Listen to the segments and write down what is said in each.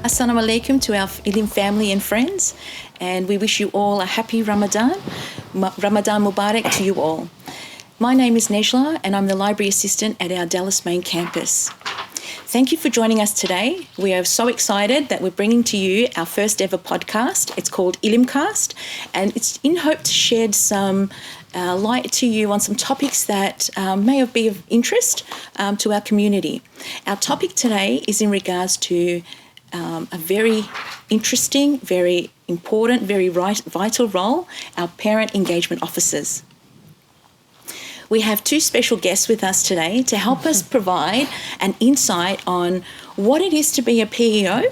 Assalamu alaikum to our Ilim family and friends, and we wish you all a happy Ramadan. Ramadan Mubarak to you all. My name is Necla, and I'm the library assistant at our Dallas main campus. Thank you for joining us today. We are so excited that we're bringing to you our first ever podcast. It's called IlimCast, and it's in hope to shed some light to you on some topics that may be of interest to our community. Our topic today is in regards to a very interesting, very important, very vital role, our parent engagement officers. We have two special guests with us today to help us provide an insight on what it is to be a PEO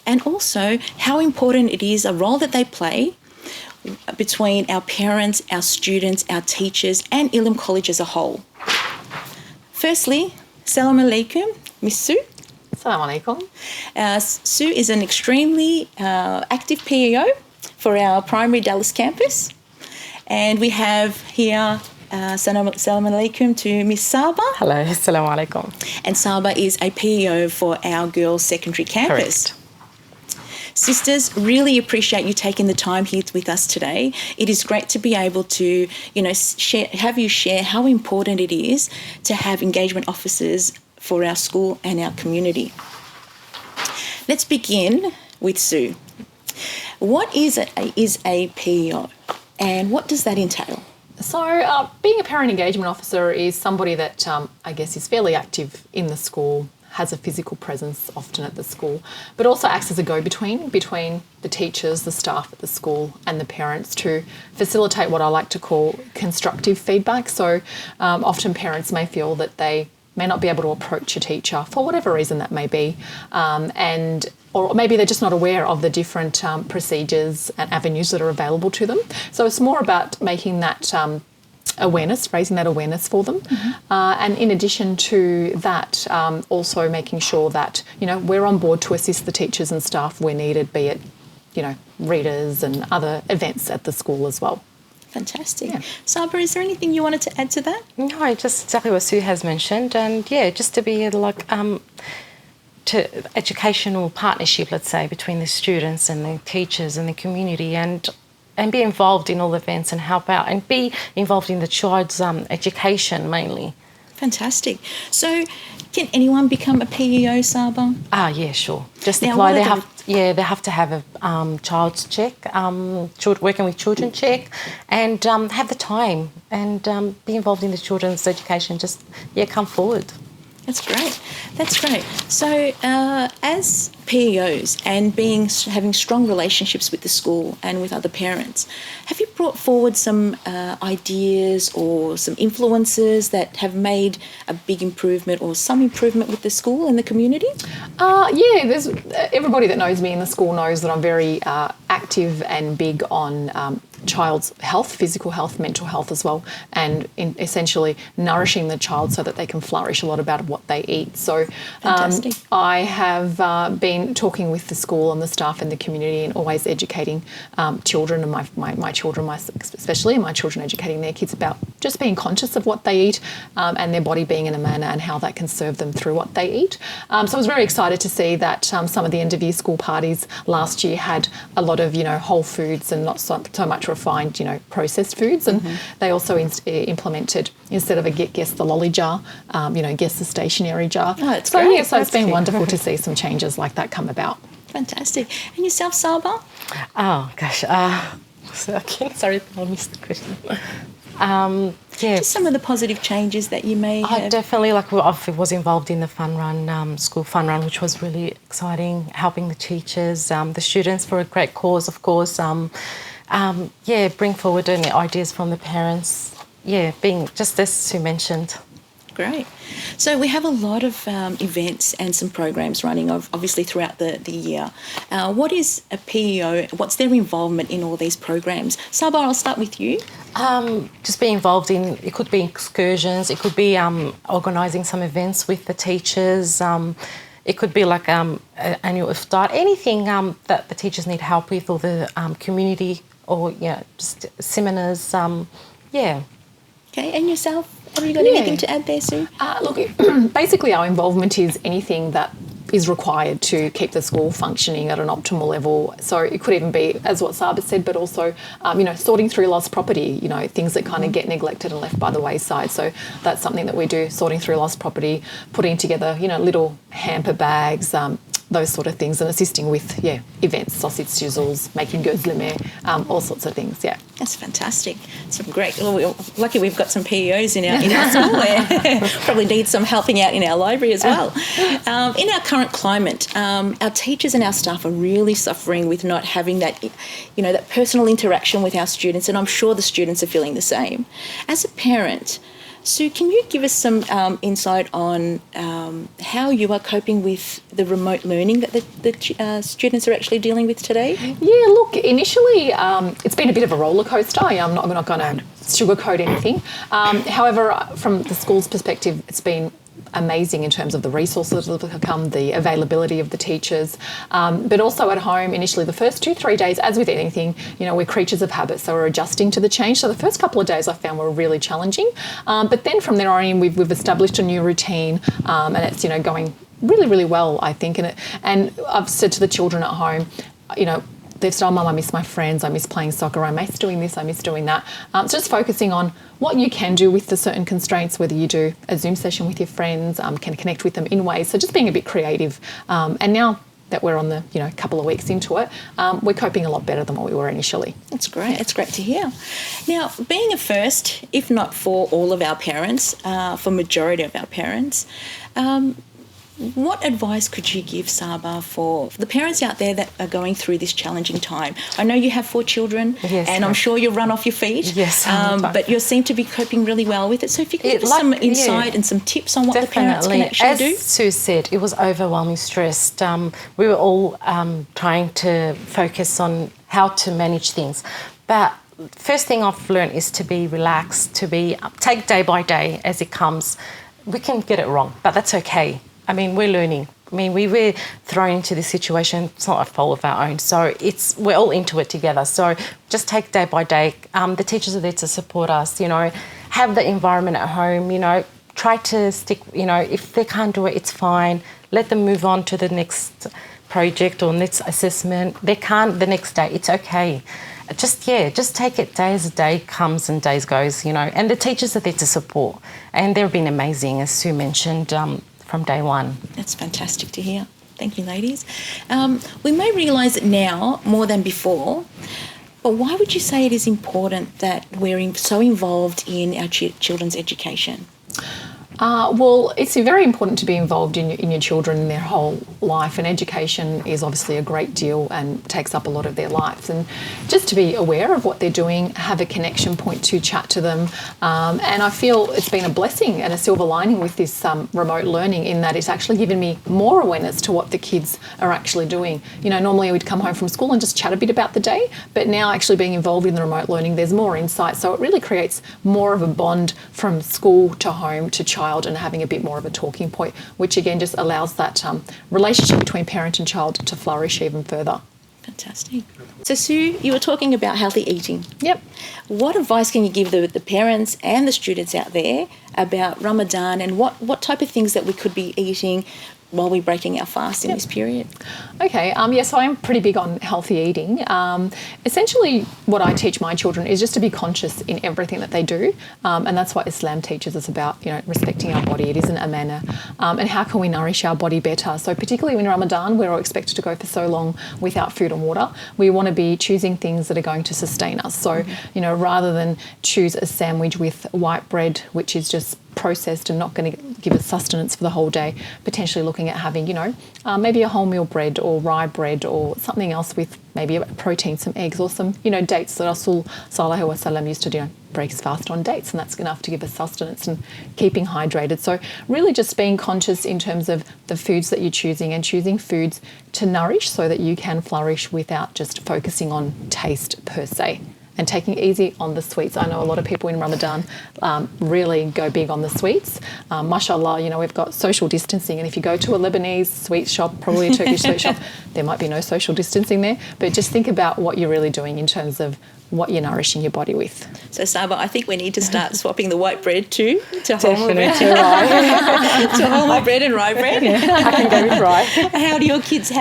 and also how important it is, a role that they play between our parents, our students, our teachers and Ilim College as a whole. Firstly, Assalamu alaikum, Miss Sue. Assalamu alaikum. Sue is an extremely active PEO for our primary Dallas campus. And we have here Assalamu alaikum to Miss Sabah. Hello, assalamu alaikum. And Sabah is a PEO for our girls' secondary campus. Correct. Sisters, really appreciate you taking the time here with us today. It is great to be able to, have you share how important it is to have engagement officers for our school and our community. Let's begin with Sue. What is a PEO and what does that entail? So being a parent engagement officer is somebody that I guess is fairly active in the school, has a physical presence often at the school, but also acts as a go-between between the teachers, the staff at the school and the parents to facilitate what I like to call constructive feedback. So often parents may feel that they may not be able to approach a teacher for whatever reason that may be, or maybe they're just not aware of the different procedures and avenues that are available to them. So it's more about making that awareness, raising that awareness for them. And in addition to that, also making sure that, we're on board to assist the teachers and staff where needed, be it, readers and other events at the school as well. Fantastic. Yeah. Sabah, is there anything you wanted to add to that? No, just exactly what Sue has mentioned. And just to be to educational partnership, let's say, between the students and the teachers and the community and be involved in all events and help out and be involved in the child's education mainly. Fantastic. So can anyone become a PEO, Sabah? Yeah, sure. Just Now, apply. They have to have a child's check, working with children check, and have the time and be involved in the children's education. Just come forward. That's great. That's great. So as PEOs and having strong relationships with the school and with other parents, have you brought forward some ideas or some influences that have made a big improvement or some improvement with the school and the community? There's everybody that knows me in the school knows that I'm very active and big on child's health, physical health, mental health as well, and essentially nourishing the child so that they can flourish a lot about what they eat. So I have been talking with the school and the staff and the community and always educating children and my children, especially my children educating their kids about just being conscious of what they eat and their body being in a manner and how that can serve them through what they eat. So I was very excited to see that some of the end of year school parties last year had a lot of, whole foods and not so much refined, processed foods. And they also implemented, instead of a guess the lolly jar, guess the stationary jar. Oh, that's great. So it's been wonderful to see some changes like that come about. Fantastic. And yourself, Sabah? Oh, gosh. Sorry, I missed the question. Just some of the positive changes that you may have. Definitely, I was involved in the fun run, school fun run, which was really exciting, helping the teachers, the students for a great cause, of course. Bring forward any ideas from the parents. Being just as Sue mentioned. Great. So we have a lot of events and some programs running obviously throughout the year. What is a PEO? What's their involvement in all these programs? Sabah, I'll start with you. Just be involved in, it could be excursions, it could be organising some events with the teachers, it could be like annual iftar, anything that the teachers need help with, or the community, or just seminars, Okay, and yourself? Have you got anything to add there, Sue? Look, basically our involvement is anything that is required to keep the school functioning at an optimal level. So it could even be, as what Sabah said, but also, sorting through lost property, things that kind of get neglected and left by the wayside. So that's something that we do, sorting through lost property, putting together, little hamper bags, those sort of things, and assisting with, events, sausage sizzles, making gözleme, all sorts of things, That's fantastic. Some great. Well, we're lucky we've got some PEOs in our school there. Probably need some helping out in our library as well. In our current climate, our teachers and our staff are really suffering with not having that, that personal interaction with our students, and I'm sure the students are feeling the same. As a parent, Sue, can you give us some insight on how you are coping with the remote learning that the students are actually dealing with today? Yeah, look, initially it's been a bit of a roller coaster. I'm not going to sugarcoat anything. However, from the school's perspective, it's been amazing in terms of the resources that have come, the availability of the teachers, but also at home initially the first 2-3 days, as with anything, we're creatures of habit, so we're adjusting to the change. So the first couple of days I found were really challenging, but then from there on we've established a new routine, and it's going really, really well, I think. And I've said to the children at home, they've said, "Oh, Mum, I miss my friends, I miss playing soccer, I miss doing this, I miss doing that." So just focusing on what you can do with the certain constraints, whether you do a Zoom session with your friends, can connect with them in ways. So just being a bit creative. And now that we're on the, couple of weeks into it, we're coping a lot better than what we were initially. That's great. It's great to hear. Now, being a first, if not for all of our parents, for majority of our parents, what advice could you give, Sabah, for the parents out there that are going through this challenging time? I know you have 4 children, yes, and I'm sure you'll run off your feet. Yes, but you seem to be coping really well with it. So if you could give us some insight and some tips on what the parents can actually do. As Sue said, it was overwhelming stress. We were all trying to focus on how to manage things. But first thing I've learned is to be relaxed, to take day by day as it comes. We can get it wrong, but that's okay. I mean, we're learning. I mean, we were thrown into this situation. It's not a fault of our own. So we're all into it together. So just take day by day. The teachers are there to support us, have the environment at home, try to stick, if they can't do it, it's fine. Let them move on to the next project or next assessment. They can't the next day. It's okay. Just take it day as a day comes and days goes, And the teachers are there to support. And they've been amazing, as Sue mentioned, from day one. That's fantastic to hear. Thank you, ladies. We may realise it now more than before, but why would you say it is important that we're so involved in our children's education? Well, it's very important to be involved in your children in their whole life, and education is obviously a great deal and takes up a lot of their lives. And just to be aware of what they're doing, have a connection point to chat to them. And I feel it's been a blessing and a silver lining with this remote learning, in that it's actually given me more awareness to what the kids are actually doing. Normally we'd come home from school and just chat a bit about the day, but now actually being involved in the remote learning, there's more insight. So it really creates more of a bond from school to home to child, and having a bit more of a talking point, which again just allows that relationship between parent and child to flourish even further. Fantastic. So Sue, you were talking about healthy eating. Yep. What advice can you give the parents and the students out there about Ramadan, and what type of things that we could be eating while we're breaking our fast in this period? Okay, so I'm pretty big on healthy eating. Essentially, what I teach my children is just to be conscious in everything that they do, and that's what Islam teaches us about, respecting our body. It isn't a manner, and how can we nourish our body better? So particularly in Ramadan, we're all expected to go for so long without food and water, we want to be choosing things that are going to sustain us. So, rather than choose a sandwich with white bread, which is just processed and not going to give us sustenance for the whole day, potentially looking at having, maybe a wholemeal bread or rye bread or something else with maybe a protein, some eggs or some, dates that Rasul Sallallahu Alaihi Wasallam used to do, break his fast on dates, and that's enough to give us sustenance and keeping hydrated. So really just being conscious in terms of the foods that you're choosing, and choosing foods to nourish so that you can flourish without just focusing on taste per se. And taking it easy on the sweets. I know a lot of people in Ramadan really go big on the sweets. Mashallah, we've got social distancing, and if you go to a Lebanese sweet shop, probably a Turkish sweet shop, there might be no social distancing there. But just think about what you're really doing in terms of what you're nourishing your body with. So, Sabah, I think we need to start swapping the white bread to wholemeal bread. To wholemeal bread and rye bread. I can go with rye. How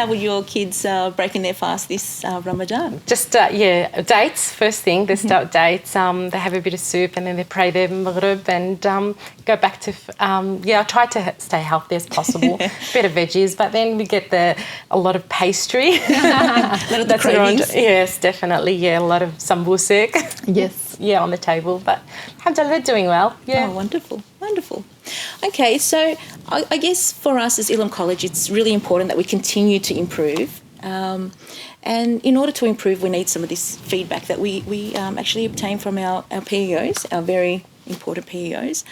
were your kids breaking their fast this Ramadan? Just, dates, first thing. They start dates. They have a bit of soup and then they pray their maghrib and go back to, I try to stay healthy as possible. Bit of veggies, but then we get a lot of pastry. A lot of the cravings. Yes, definitely. Yeah, a lot of sambusik. Yes. Yeah, on the table. But alhamdulillah, they're doing well. Yeah. Oh, wonderful, wonderful. Okay, so I guess for us as Ilim College, it's really important that we continue to improve. And in order to improve, we need some of this feedback that we actually obtain from our PEOs, our very important PEOs.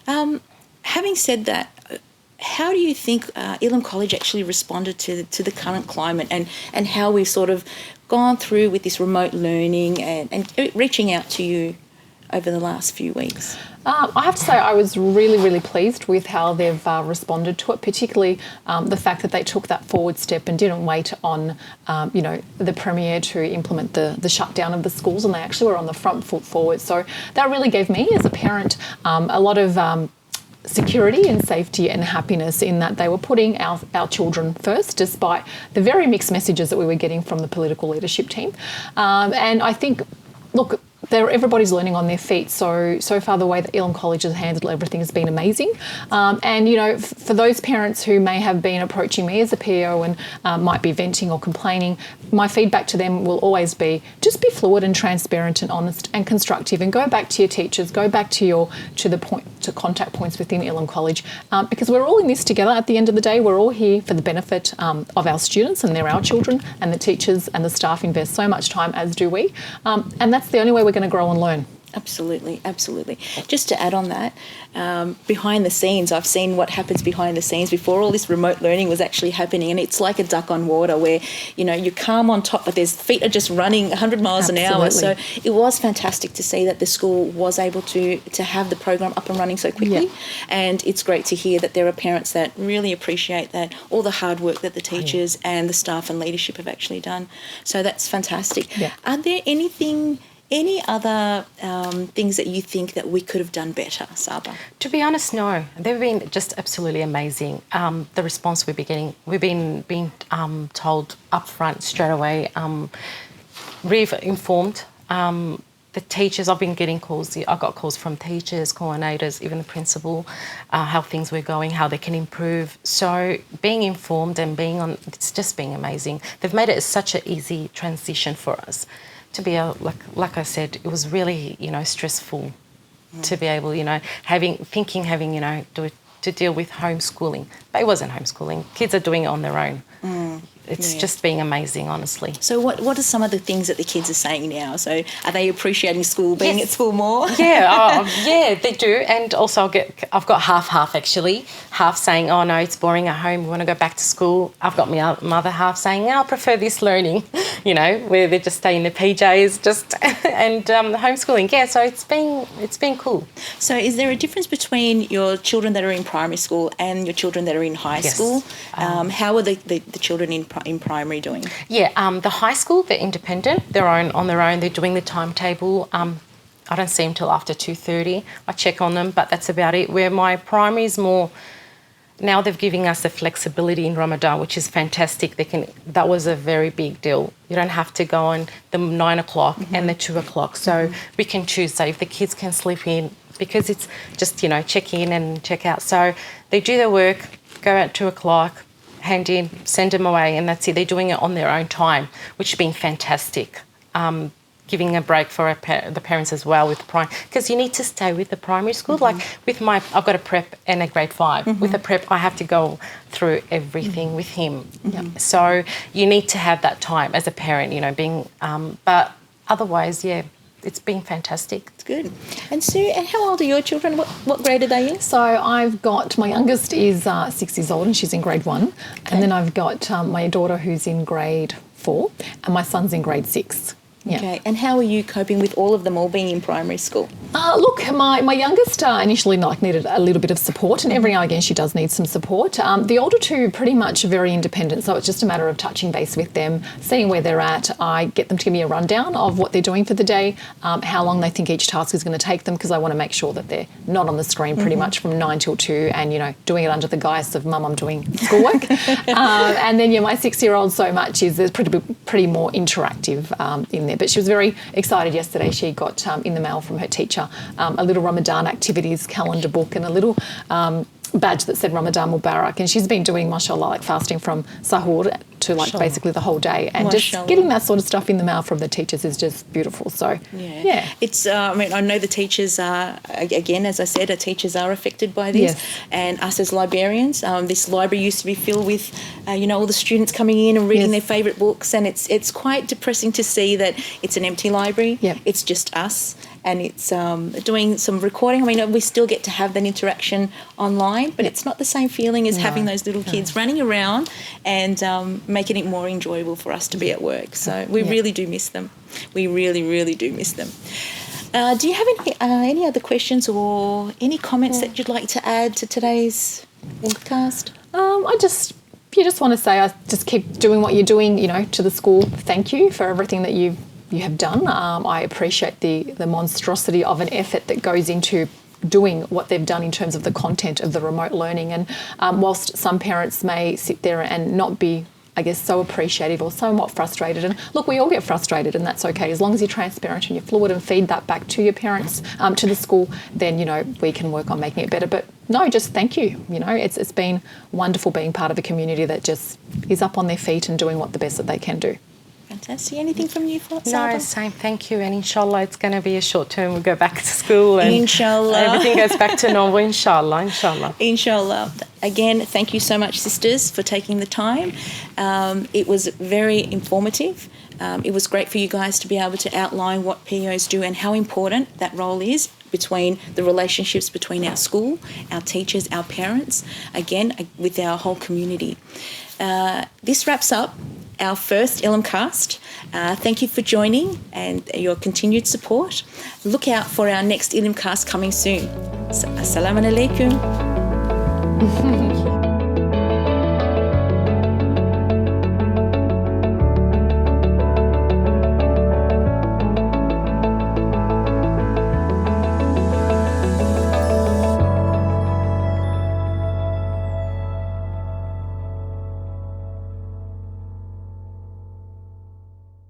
Having said that, how do you think Ilim College actually responded to the current climate and how we've sort of gone through with this remote learning and reaching out to you over the last few weeks? I have to say I was really, really pleased with how they've responded to it, particularly the fact that they took that forward step and didn't wait on, the Premier to implement the shutdown of the schools, and they actually were on the front foot forward. So that really gave me, as a parent, a lot of security and safety and happiness in that they were putting our children first, despite the very mixed messages that we were getting from the political leadership team. And I think, look, everybody's learning on their feet. So far the way that Ilim College has handled everything has been amazing. And, for those parents who may have been approaching me as a PO and might be venting or complaining, my feedback to them will always be just be fluid and transparent and honest and constructive, and go back to your teachers, go back to to contact points within Ilim College, because we're all in this together. At the end of the day, we're all here for the benefit of our students, and they're our children, and the teachers and the staff invest so much time, as do we. And that's the only way we're going to grow and learn. Absolutely, absolutely. Just to add on that, behind the scenes, I've seen what happens behind the scenes before all this remote learning was actually happening, and it's like a duck on water where, you're calm on top, but feet are just running 100 miles an hour. So it was fantastic to see that the school was able to have the program up and running so quickly. And it's great to hear that there are parents that really appreciate that, all the hard work that the teachers and the staff and leadership have actually done. So that's fantastic. Yeah. Are there any other things that you think that we could have done better, Sabah? To be honest, no. They've been just absolutely amazing. The response we've been being told upfront straight away. We've informed the teachers. I've been getting calls. I got calls from teachers, coordinators, even the principal, how things were going, how they can improve. So being informed and it's just been amazing. They've made it such an easy transition for us. To be able, like I said, it was really, stressful to be able, having to deal with homeschooling. But it wasn't homeschooling. Kids are doing it on their own. It's just being amazing, honestly. So what are some of the things that the kids are saying now? So are they appreciating school, being at school more? Yeah, they do. And also I've got half actually. Half saying, oh no, it's boring at home, we want to go back to school. I've got my other half saying, I prefer this learning, where they just stay in the PJs and homeschooling. Yeah, so it's been cool. So is there a difference between your children that are in primary school and your children that are in high school? How are the children in primary doing? Yeah, the high school, they're independent. They're on their own. They're doing the timetable. I don't see them till after 2:30. I check on them, but that's about it. Where my primary is more, now they're giving us the flexibility in Ramadan, which is fantastic. That was a very big deal. You don't have to go on the 9 o'clock and the 2 o'clock. So we can choose. So if the kids can sleep in, because it's just, check in and check out. So they do their work, go at 2 o'clock, hand in, send them away, and that's it. They're doing it on their own time, which has been fantastic. Giving a break for the parents as well with prime, because you need to stay with the primary school. Like I've got a prep and a grade 5. With a prep, I have to go through everything with him. So you need to have that time as a parent, but otherwise, it's been fantastic. It's good. And Sue, how old are your children? What grade are they in? So I've got, my youngest is 6 years old and she's in grade 1. Okay. And then I've got my daughter who's in grade 4 and my son's in grade 6. Yeah. Okay, and how are you coping with all of them all being in primary school? Look, my youngest initially needed a little bit of support, and every now and again she does need some support. The older two pretty much very independent, so it's just a matter of touching base with them, seeing where they're at. I get them to give me a rundown of what they're doing for the day, how long they think each task is going to take them, because I want to make sure that they're not on the screen pretty much from 9 till 2 and, you know, doing it under the guise of mum, I'm doing schoolwork. And then, my 6-year-old so much is pretty more interactive in there. But she was very excited yesterday. She got in the mail from her teacher a little Ramadan activities calendar book and a little badge that said Ramadan Mubarak, and she's been doing, mashallah, like fasting from sahur to like basically the whole day, and just getting that sort of stuff in the mail from the teachers is just beautiful. So yeah. It's I mean, I know the teachers are, again, as I said, the teachers are affected by this, and us as librarians, this library used to be filled with all the students coming in and reading their favourite books, and it's quite depressing to see that it's an empty library. It's just us, and it's doing some recording. I mean, we still get to have that interaction online, but it's not the same feeling as having those little kids running around and making it more enjoyable for us to be at work. So we really do miss them. We really, really do miss them. Do you have any other questions or any comments that you'd like to add to today's podcast? I just want to say, I just keep doing what you're doing, to the school. Thank you for everything that you have done. I appreciate the monstrosity of an effort that goes into doing what they've done in terms of the content of the remote learning. And whilst some parents may sit there and not be, I guess, so appreciative or somewhat frustrated, and look, we all get frustrated, and that's okay. As long as you're transparent and you're fluid and feed that back to your parents, to the school, then, we can work on making it better. But no, just thank you. It's been wonderful being part of a community that just is up on their feet and doing what the best that they can do. Fantastic. Anything from you, Sabah? No, same. Thank you. And inshallah, it's going to be a short term. We'll go back to school. And inshallah. Everything goes back to normal, inshallah. Inshallah. Again, thank you so much, sisters, for taking the time. It was very informative. It was great for you guys to be able to outline what PEOs do and how important that role is between the relationships between our school, our teachers, our parents, again, with our whole community. This wraps up our first IlimCast. Thank you for joining and your continued support. Look out for our next IlimCast coming soon. Assalamu alaikum.